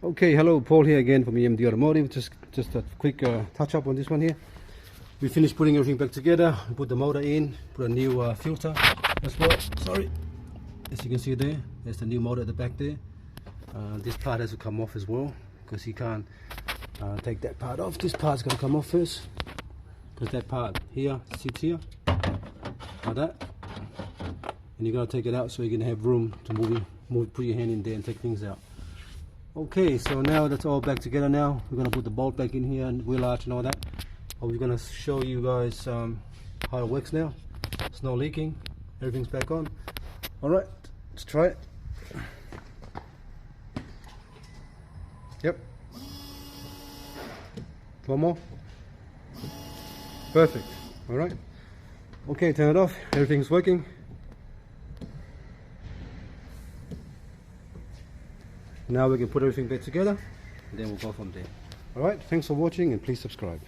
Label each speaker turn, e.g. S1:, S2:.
S1: Okay, hello, Paul here again from BMW Automotive. Just a quick touch up on this one here. We finished putting everything back together. We put the motor in, put a new filter as well. Sorry, as you can see there's the new motor at the back there. This part has to come off as well because you can't take that part off. This part's going to come off first because that part here sits here like that, and you're going to take it out so you can have room to put your hand in there and take things out. Okay, so now that's all back together. Now we're going to put the bolt back in here and wheel arch and all that. We're going to show you guys how it works now. It's no leaking, everything's back on. Alright, let's try it. Yep. One more. Perfect. Alright. Okay, turn it off. Everything's working. Now we can put everything back together and then we'll go from there. Alright, thanks for watching and please subscribe.